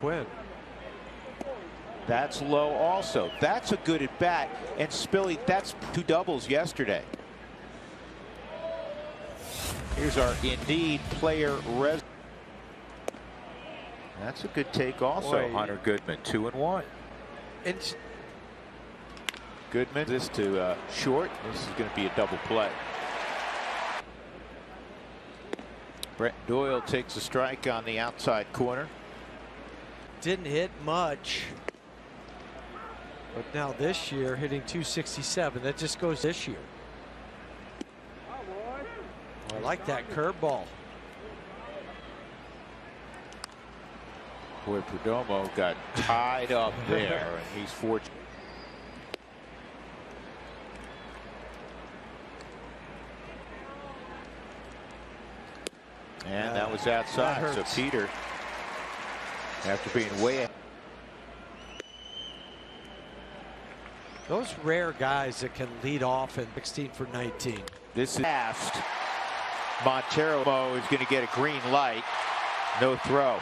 Win. That's low also. That's a good at bat. And Spilly, that's 2 doubles yesterday. Here's our Indeed player res. That's a good take also. Boy. Hunter Goodman, 2-1. And Goodman, this to short. This is going to be a double play. Brett Doyle takes a strike on the outside corner. didn't hit much. But now this year hitting 267. That just goes this year. Oh, I like that curveball. Boy, Perdomo got tied up there, and he's fortunate. And that was outside. That so Peter, after being way ahead. Those rare guys that can lead off in 16 for 19. This is fast. Montero is going to get a green light. No throw.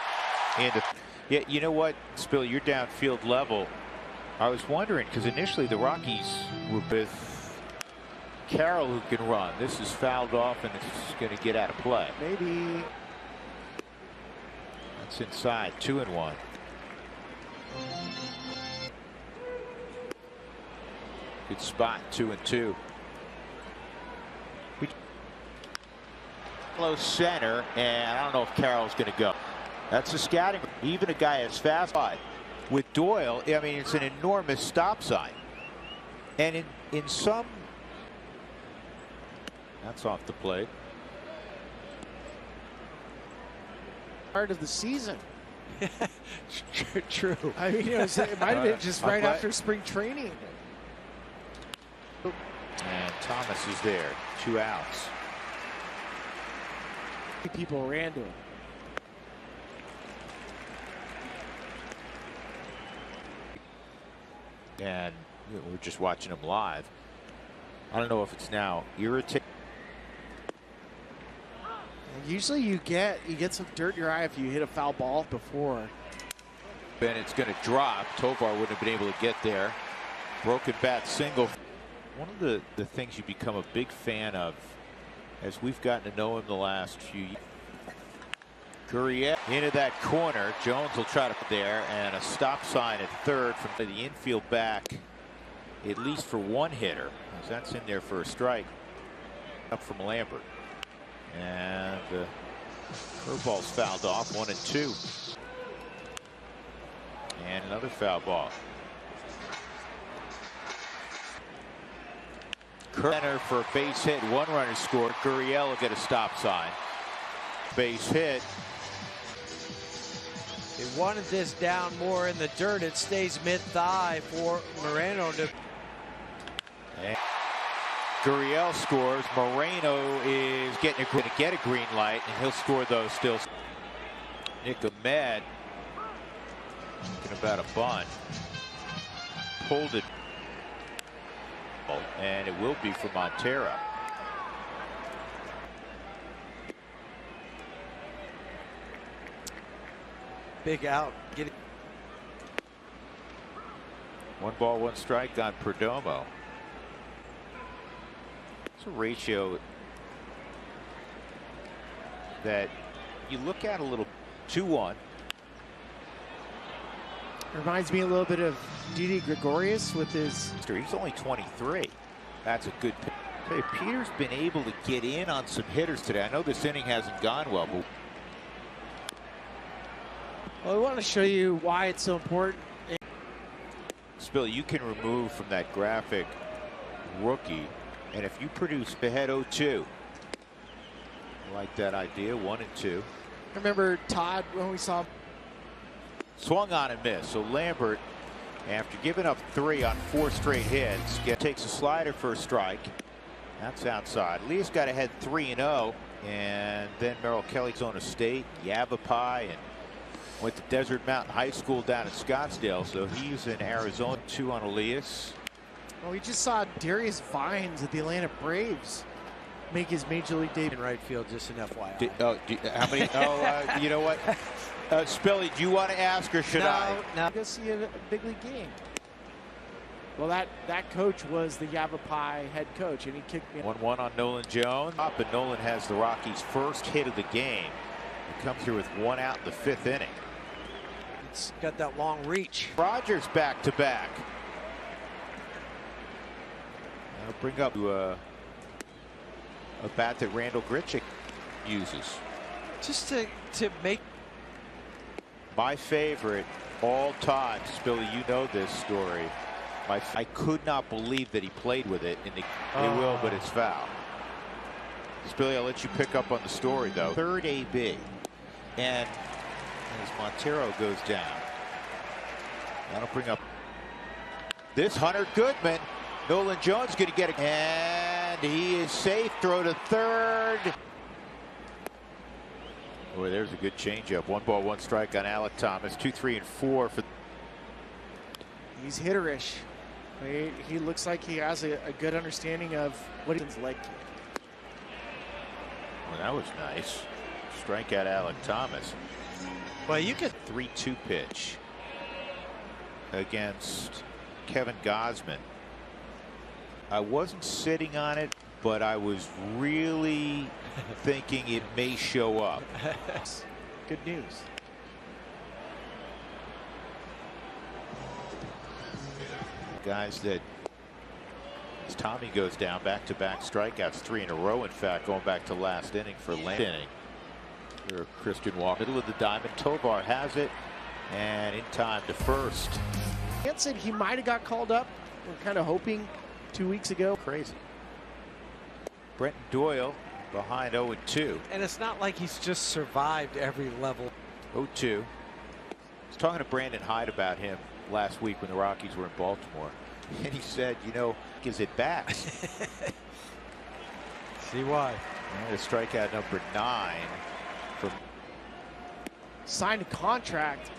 Yeah, you know what, Spill, you're downfield level. I was wondering, because initially the Rockies were with Carroll who can run. This is fouled off and it's going to get out of play. Maybe. That's inside. 2-1. Good spot. 2-2. Close center, and I don't know if Carroll's going to go. That's a scouting. Even a guy as fast with Doyle, I mean, it's an enormous stop sign. And in some, that's off the plate. Part of the season. True. I mean, it might have been just right after spring training. And Thomas is there. 2 outs. People ran to him. And we're just watching him live. I don't know if it's now irritating. Usually you get some dirt in your eye if you hit a foul ball before. And it's going to drop. Tovar wouldn't have been able to get there. Broken bat single. One of the things you become a big fan of as we've gotten to know him the last few years. Gurriel into that corner. Jones will try to put there, and a stop sign at third from the infield back, at least for one hitter, as that's in there for a strike. Up from Lambert. And the curveball's fouled off. 1-2. And another foul ball. Center for a base hit. 1 runner scored. Gurriel will get a stop sign. Base hit. They wanted this down more in the dirt. It stays mid-thigh for Moreno to. And Gurriel scores. Moreno is going to get a green light, and he'll score those still. Nick Ahmed thinking about a bunt. Pulled it. And it will be for Montero. Big out. Get it. 1 ball, 1 strike on Perdomo. It's a ratio that you look at a little. 2-1. Reminds me a little bit of Didi Gregorius with his. He's only 23. That's a good pick. Hey, Peter's been able to get in on some hitters today. I know this inning hasn't gone well, but. Well, I want to show you why it's so important. Spill, you can remove from that graphic rookie, and if you produce ahead 0-2, I like that idea. 1-2. Remember Todd when we saw him. Swung on and missed. So Lambert, after giving up 3 on 4 straight hits, takes a slider for a strike. That's outside. Leah's got ahead 3-0, and then Merrill Kelly's own estate, Yavapai, and went to Desert Mountain High School down in Scottsdale. So he's in Arizona. 2 on Elias. Well, we just saw Darius Vines at the Atlanta Braves make his major league debut In right field, just an FYI. How many? You know what? Spilly, do you want to ask or should I? No. Go see a big league game. Well, that coach was the Yavapai head coach, and he kicked me. 1-1 on Nolan Jones. Up, and Nolan has the Rockies' first hit of the game. He comes through with 1 out in the 5th inning. It's got that long reach. Rogers back to back. I'll bring up a bat that Randall Grichuk uses. Just to make my favorite all time, Spilly, you know this story. I could not believe that he played with it in the. It will, but it's foul. Spilly, I'll let you pick up on the story though. Third AB, and as Montero goes down, that'll bring up this Hunter Goodman. Nolan Jones going to get it, and he is safe. Throw to third. Boy, there's a good changeup. 1 ball, 1 strike on Alec Thomas. 2, 3, and 4 for. He's hitterish. He looks like he has a good understanding of what he's like. Well, that was nice. Strike out Alec Thomas. well, you could 3-2 pitch against Kevin Gosman. I wasn't sitting on it, but I was really thinking it may show up. Good news. Guys that, as Tommy goes down, back-to-back strikeouts, 3 in a row, in fact, going back to last inning for last inning. Here, Christian Walker, middle of the diamond. Tovar has it, and in time to first. Said he might have got called up. We're kind of hoping 2 weeks ago. Crazy. Brenton Doyle behind 0-2. and it's not like he's just survived every level. 0-2. I was talking to Brandon Hyde about him last week when the Rockies were in Baltimore, and he said, you know, is it back? See why. And a strikeout number 9 from. Signed a contract,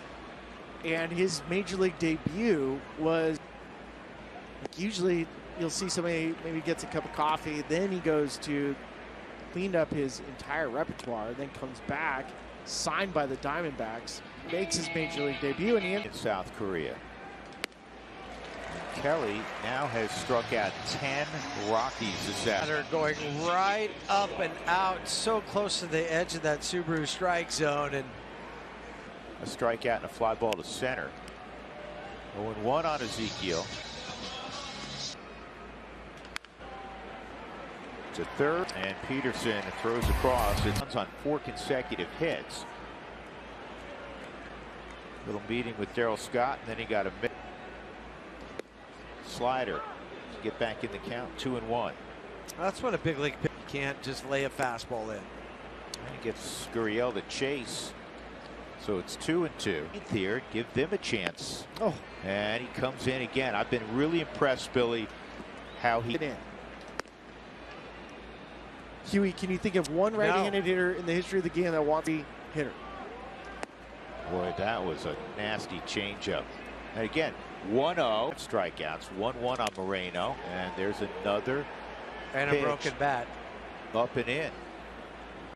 and his major league debut was like, usually you'll see somebody maybe gets a cup of coffee, then he goes to clean up his entire repertoire, then comes back, signed by the Diamondbacks, makes his major league debut, and in South Korea. And Kelly now has struck out 10 Rockies this afternoon. They're going right up and out, so close to the edge of that Subaru strike zone, and A strikeout and a fly ball to center. 0-1 on Ezekiel. To third, and Peterson throws across. It's on 4 consecutive hits. Little meeting with Darryl Scott, and then he got a slider to get back in the count. 2-1. that's what a big league pitcher can't just lay a fastball in. And he gets Gurriel to chase. So it's 2-2. Here, give them a chance. oh, And he comes in again. I've been really impressed, Billy, how he. in. Huey, can you think of one right-handed hitter in the history of the game that wants to be hitter? Boy, that was a nasty changeup. And again, 1-0 strikeouts, 1-1 on Moreno, and there's another And pitch a broken bat. up and in.